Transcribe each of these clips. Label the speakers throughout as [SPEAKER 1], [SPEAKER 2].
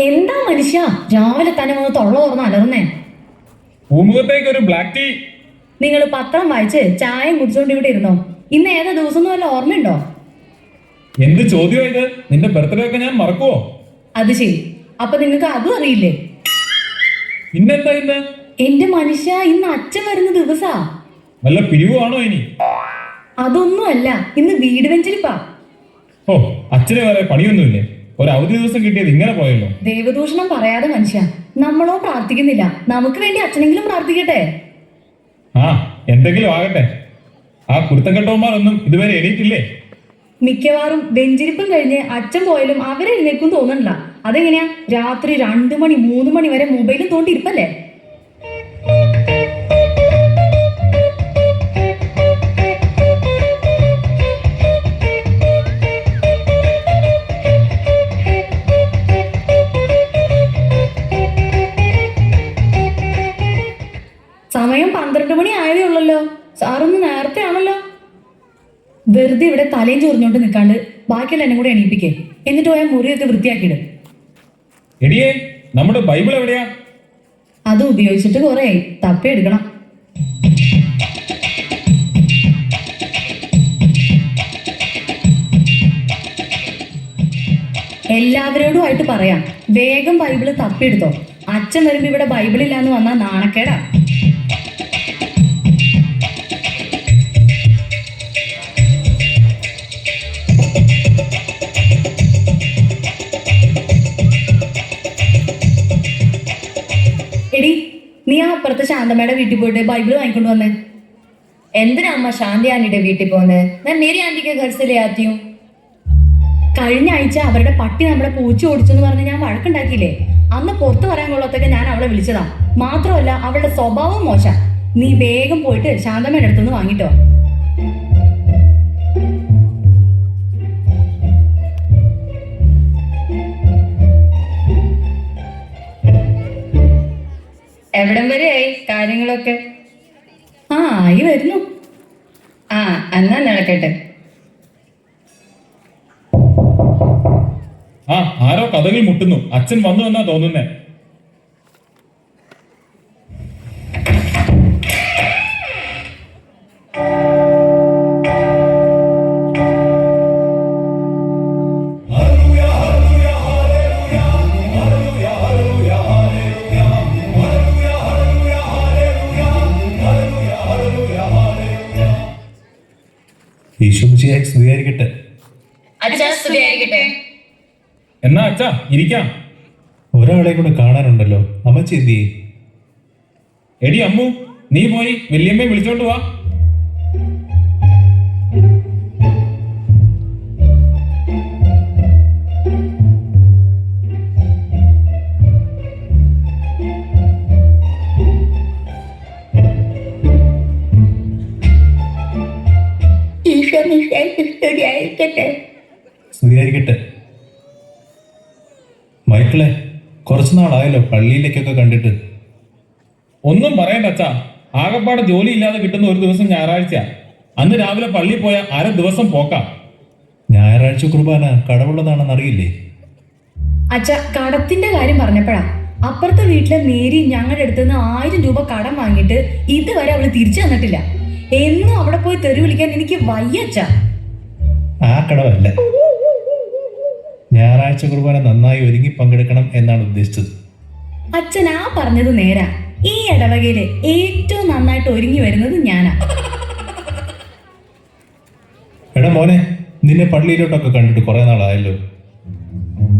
[SPEAKER 1] എന്താ മനുഷ്യ രാവിലെ തന്നെ വന്ന് തൊള്ള തുറന്ന് അലർന്നേ?
[SPEAKER 2] പൂമുഖത്തേക്ക് ഒരു ബ്ലാക്ക് ടീ.
[SPEAKER 1] നിങ്ങൾ പത്രം വായിച്ച് ചായം കുടിച്ചോണ്ട് ഇവിടെ ഇരുന്നോ? ഇന്ന് ഏതാ ദിവസം എന്ന് വല്ല ഓർമ്മയുണ്ടോ?
[SPEAKER 2] എന്ത് ചോദ്യം ഇത്? നിന്റെ ബർത്ത്ഡേ ഒക്കെ ഞാൻ മറക്കുവോ?
[SPEAKER 1] അത് ശരി, അപ്പൊ നിങ്ങൾക്ക് അതും അറിയില്ലേ?
[SPEAKER 2] പിന്നെന്താ ഇന്ന്?
[SPEAKER 1] എന്റെ മനുഷ്യ, ഇന്ന് അച്ഛൻ വരുന്ന ദിവസാ.
[SPEAKER 2] വല്ല പിരിവാണോ ഇനി?
[SPEAKER 1] അതൊന്നുമല്ല, ഇന്ന് വീട് വെഞ്ചരിപ്പാ.
[SPEAKER 2] ഓ, അച്ഛന് വേറെ പണിയൊന്നുമില്ലേ? ഒരു അവധി ദിവസം കിട്ടിയത് ഇങ്ങനെ പോയല്ലോ.
[SPEAKER 1] ദൈവദൂഷണം പറയാതെ മനുഷ്യ, നമ്മളോ പ്രാർത്ഥിക്കുന്നില്ല, നമുക്ക് വേണ്ടി അച്ഛനെങ്കിലും പ്രാർത്ഥിക്കട്ടെ.
[SPEAKER 2] ആ, എന്തെങ്കിലും ആകട്ടെ. ആ കുരുത്തക്കെട്ടവന്മാരൊന്നും ഇതുവരെ എണീറ്റില്ലേ?
[SPEAKER 1] മിക്കവാറും വെഞ്ചരിപ്പും കഴിഞ്ഞ് അച്ഛൻ പോയാലും അവരെ എഴുന്നേക്കും തോന്നണില്ല. അതെങ്ങനെയാ? രാത്രി 2 മണി 3 മണി വരെ മൊബൈലും തോണ്ടി ഇരിപ്പല്ലേ? സമയം 12 മണി ആയതേ ഉള്ളല്ലോ. സാറൊന്ന് നേരത്തെ ആണല്ലോ. വെറുതെ ഇവിടെ തലയും ചൊറിഞ്ഞോണ്ട് നിൽക്കാണ്ട് ബാക്കിയുള്ള എന്നെ കൂടെ എണീപ്പിക്കേ. എന്നിട്ട് പോയാൽ മുറിയൊക്കെ വൃത്തിയാക്കിയിടും.
[SPEAKER 2] എടിയേ, നമ്മുടെ ബൈബിൾ എവിടെയാ?
[SPEAKER 1] അത് ഉപയോഗിച്ചിട്ട് കുറെ തപ്പി എടുക്കണം. എല്ലാവരോടുമായിട്ട് പറയാം, വേഗം ബൈബിള് തപ്പിയെടുത്തോ. അച്ഛൻ വരുമ്പോ ഇവിടെ ബൈബിളില്ലാന്ന് വന്നാൽ നാണക്കേടാ. എടി, നീ ആ അപ്പുറത്തെ ശാന്തമ്മയുടെ വീട്ടിൽ പോയിട്ട് ബൈബിള് വാങ്ങിക്കൊണ്ട് വന്നേ.
[SPEAKER 3] എന്തിനാ അമ്മ ശാന്തി ആന്റിയുടെ വീട്ടിൽ പോകുന്നത്? ഞാൻ മേരി ആന്റിക്ക് घर से ले आती हूँ.
[SPEAKER 1] കഴിഞ്ഞ ആഴ്ച അവരുടെ പട്ടി നമ്മളെ പൂച്ച ഓടിച്ചെന്ന് പറഞ്ഞ് ഞാൻ വഴക്കുണ്ടാക്കിയില്ലേ? അന്ന് പുറത്തു പറയാൻ കൊള്ളത്തൊക്കെ ഞാൻ അവളെ വിളിച്ചതാ. മാത്രമല്ല, അവളുടെ സ്വഭാവം മോശ. നീ വേഗം പോയിട്ട് ശാന്തമ്മയുടെ അടുത്തുനിന്ന് വാങ്ങിട്ടോ.
[SPEAKER 3] എവിടം വരെയായി കാര്യങ്ങളൊക്കെ?
[SPEAKER 1] ആ, ആയി വരുന്നു.
[SPEAKER 3] ആ, എന്നാ നടക്കട്ടെ.
[SPEAKER 2] ആ, ആരോ കഥകിൽ മുട്ടുന്നു. അച്ഛൻ വന്നു എന്നാ തോന്നുന്നേ.
[SPEAKER 4] ഈശോമിശിഹായെ സ്തുതിയായിരിക്കട്ടെ.
[SPEAKER 3] അച്ഛാ സ്തുതിയായിരിക്കട്ടെ.
[SPEAKER 2] എന്നാ അച്ഛാ, ഇരിക്കാം.
[SPEAKER 4] ഒരാളെ കൂടെ കാണാനുണ്ടല്ലോ. അമ്മച്ചി എന്ത് ചെയ്യും?
[SPEAKER 2] എടി അമ്മു, നീ പോയി വല്യമ്മയെ വിളിച്ചോണ്ട് വാ.
[SPEAKER 4] സ്തുതിയായിരിക്കട്ടെ. മൈക്കിളെ, കുറച്ചു നാളായല്ലോ പള്ളിയിലേക്കൊക്കെ കണ്ടിട്ട്.
[SPEAKER 2] ഒന്നും പറയണ്ട അച്ഛാ, ആകപ്പാടെ ജോലി ഇല്ലാതെ കിട്ടുന്ന ഒരു ദിവസം ഞായറാഴ്ച. അന്ന് രാവിലെ പള്ളിയിൽ പോയ അര ദിവസം പോക്കാം.
[SPEAKER 4] ഞായറാഴ്ച കുർബാന കടവുള്ളതാണെന്ന് അറിയില്ലേ?
[SPEAKER 1] അച്ഛ, കടത്തിന്റെ കാര്യം പറഞ്ഞപ്പോഴാ അപ്പുറത്തെ വീട്ടിലെ മേരി ഞങ്ങളുടെ അടുത്ത് നിന്ന് 1000 രൂപ കടം വാങ്ങിയിട്ട് ഇതുവരെ അവള് തിരിച്ചു തന്നിട്ടില്ല. എന്നും അവിടെ പോയി തെറി വിളിക്കാൻ എനിക്ക് വയ്യച്ച.
[SPEAKER 4] ആ കടവല്ല, ഞായറാഴ്ച കുർബാന നന്നായി ഒരുങ്ങി പങ്കെടുക്കണം എന്നാണ് ഉദ്ദേശിച്ചത്.
[SPEAKER 1] അച്ഛൻ ആ പറഞ്ഞത് നേരാ. ഈ ഇടവകയില് ഏറ്റവും നന്നായിട്ട് ഒരുങ്ങി വരുന്നത് ഞാനാ.
[SPEAKER 4] എടാ മോനെ, നിന്നെ പള്ളിയിലോട്ടൊക്കെ കണ്ടിട്ട് കുറെ നാളായല്ലോ.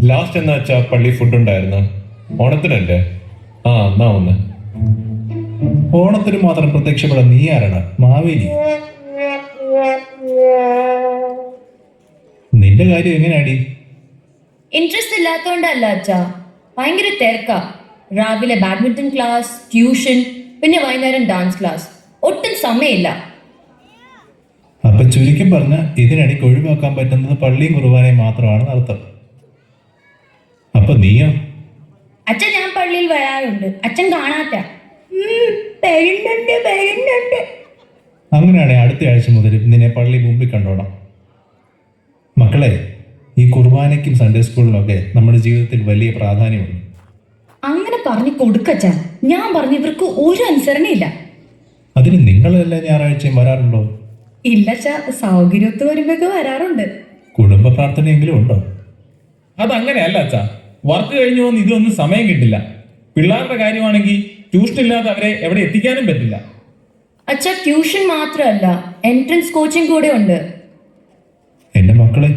[SPEAKER 4] ലാസ്റ്റ് എന്നാ വെച്ചാ പള്ളി ഫുഡ് ഉണ്ടായിരുന്നു? ഓണത്തിനല്ലേ? ആ, എന്നാ ഒന്ന്. ഓണത്തിന് മാത്രം പ്രത്യക്ഷപ്പെടാൻ നീ ആരാണ്? മാവേലി? നിന്റെ കാര്യം എങ്ങനെയാടി?
[SPEAKER 3] ഇൻട്രസ്റ്റ് ഇല്ലാത്തോണ്ടല്ല അച്ഛാ, ഭയങ്കര തിരക്കാ. രാവിലെ ബാഡ്മിന്റൺ ക്ലാസ്, ട്യൂഷൻ, പിന്നെ വൈകുന്നേരം ഡാൻസ് ക്ലാസ്. ഒട്ടും സമയമില്ല.
[SPEAKER 4] അപ്പൊ ചുരുക്കി പറഞ്ഞ ഇതിനിടയ്ക്ക് ഒഴിവാക്കാൻ പറ്റുന്നത് പള്ളിയും കുർബാനയും മാത്രമാണ് അർത്ഥം. അപ്പൊ നീയോ?
[SPEAKER 1] അച്ഛൻ, ഞാൻ പള്ളിയിൽ വരാറുണ്ട്. അച്ഛൻ കാണാത്ത.
[SPEAKER 4] അങ്ങനെയാണെങ്കിൽ അടുത്ത ആഴ്ച മുതൽ നിന്നെ പള്ളി മുമ്പിൽ കണ്ടോണം. മക്കളെ, ഈ കുർബാനയ്ക്കും സൺഡേ സ്കൂളിനൊക്കെ നമ്മുടെ ജീവിതത്തിൽ വലിയ പ്രാധാന്യമുണ്ട്.
[SPEAKER 1] അങ്ങനെ പറഞ്ഞു കൊടുക്കച്ചാ. ഞാൻ പറഞ്ഞു ഇവർക്ക് ഒരു അനുസരണയില്ല.
[SPEAKER 4] അതിന് നിങ്ങൾ എല്ലാ ഞായറാഴ്ചയും വരാറുണ്ടോ?
[SPEAKER 1] ഇല്ലച്ചാ, സൗകര്യത്ത് വരുമ്പോഴൊക്കെ വരാറുണ്ട്.
[SPEAKER 4] കുടുംബ പ്രാർത്ഥനയെങ്കിലും ഉണ്ടോ?
[SPEAKER 2] അതങ്ങനെയല്ല അച്ഛാ. വർക്ക് കഴിഞ്ഞു വന്ന് ഇതിലൊന്നും സമയം കിട്ടില്ല. പിള്ളേരുടെ കാര്യമാണെങ്കിൽ ട്യൂഷൻ ഇല്ലാതെ അവരെ എവിടെ എത്തിക്കാനും പറ്റില്ല.
[SPEAKER 3] അച്ഛാ, ട്യൂഷൻ മാത്രമല്ല, എൻട്രൻസ് കോച്ചിങ് കൂടെ ഉണ്ട്.
[SPEAKER 4] എൻ്റെ മക്കളെ,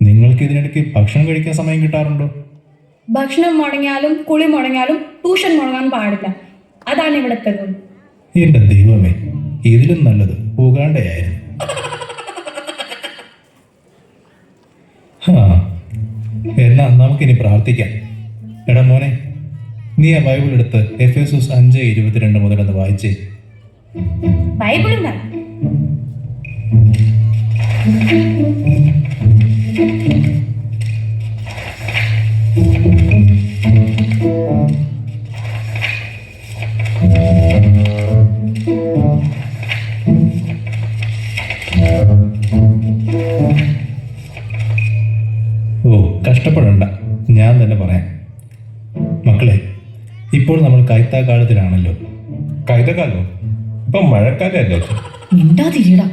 [SPEAKER 4] നിങ്ങൾക്ക് ഇതിനിടയ്ക്ക് ഭക്ഷണം കഴിക്കാൻ സമയം കിട്ടാറുണ്ടോ?
[SPEAKER 1] ഭക്ഷണം മുടങ്ങിയാലും കുളി മുടങ്ങിയാലും ട്യൂഷൻ മുടങ്ങാൻ പാടില്ല. അതാണ് ഇവിടുത്തെ റൂൾ.
[SPEAKER 4] എൻ്റെ ദൈവമേ, ഇതിലും നല്ലത് ഉഗാണ്ടയായിരുന്നു. എന്നാ നമുക്കിനി പ്രാർത്ഥിക്കാം. എടാ മോനെ, നീ ആ ബൈബിൾ എടുത്ത് എഫേസോസ് 5:22 മുതലൊന്ന് വായിച്ചേ.
[SPEAKER 1] ബൈബിളും വേണം.
[SPEAKER 4] ഓ, കഷ്ടപ്പെടണ്ട, ഞാൻ തന്നെ പറയാം. മക്കളെ, ഇപ്പോൾ നമ്മൾ കൈത്താക്കാലത്തിലാണല്ലോ. കൈതക്കാലോ? ഇപ്പം മഴക്കാലല്ലേ?
[SPEAKER 1] മിണ്ടാതിരിടാ.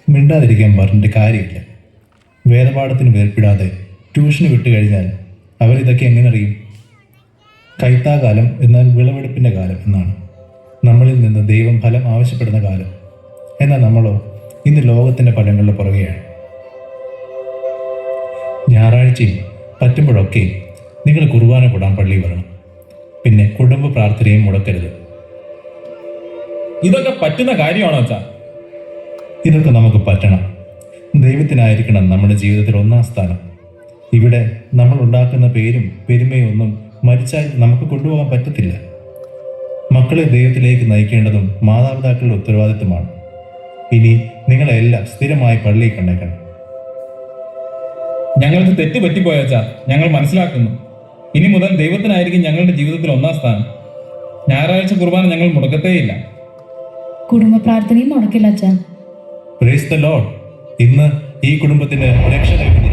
[SPEAKER 4] മിണ്ടാതിരിക്കാൻ പറഞ്ഞിട്ട് കാര്യമില്ല. വേദപാഠത്തിന് വേർപ്പിടാതെ ട്യൂഷന് വിട്ട് കഴിഞ്ഞാൽ അവരിതൊക്കെ എങ്ങനെ അറിയും? കൈത്താകാലം എന്നാൽ വിളവെടുപ്പിൻ്റെ കാലം എന്നാണ്. നമ്മളിൽ നിന്ന് ദൈവം ഫലം ആവശ്യപ്പെടുന്ന കാലം. എന്നാൽ നമ്മളോ ഇന്ന് ലോകത്തിൻ്റെ ഫലങ്ങളുടെ പുറകെയാണ്. ഞായറാഴ്ചയും പറ്റുമ്പോഴൊക്കെ നിങ്ങൾ കുർബാന കൂടാൻ പള്ളി വരണം. പിന്നെ കുടുംബ പ്രാർത്ഥനയും മുടക്കരുത്.
[SPEAKER 2] ഇതൊക്കെ പറ്റുന്ന കാര്യമാണോ അച്ഛാ?
[SPEAKER 4] ഇതൊക്കെ നമുക്ക് പറ്റണം. ദൈവത്തിനായിരിക്കണം നമ്മുടെ ജീവിതത്തിൽ ഒന്നാം സ്ഥാനം. ഇവിടെ നമ്മൾ ഉണ്ടാക്കുന്ന പേരും പെരുമയും ഒന്നും മരിച്ചാൽ നമുക്ക് കൊണ്ടുപോകാൻ പറ്റത്തില്ല. മക്കളെ ദൈവത്തിലേക്ക് നയിക്കേണ്ടതും മാതാപിതാക്കളുടെ ഉത്തരവാദിത്വമാണ്. ഇനി നിങ്ങളെല്ലാം സ്ഥിരമായി പള്ളിയിൽ കണ്ടേക്കണം.
[SPEAKER 2] ഞങ്ങൾക്ക് തെറ്റ് പറ്റിപ്പോയച്ചാ, ഞങ്ങൾ മനസ്സിലാക്കുന്നു. ഇനി മുതൽ ദൈവത്തിനായിരിക്കും ഞങ്ങളുടെ ജീവിതത്തിൽ ഒന്നാം സ്ഥാനം. ഞായറാഴ്ച കുർബാന ഞങ്ങൾ മുടക്കത്തേയില്ല.
[SPEAKER 1] കുടുംബ പ്രാർത്ഥനയും മുടക്കില്ല അച്ഛാ.
[SPEAKER 4] Praise the Lord. ഇന്ന് ഈ കുടുംബത്തിന് രക്ഷ നൽകുന്നു.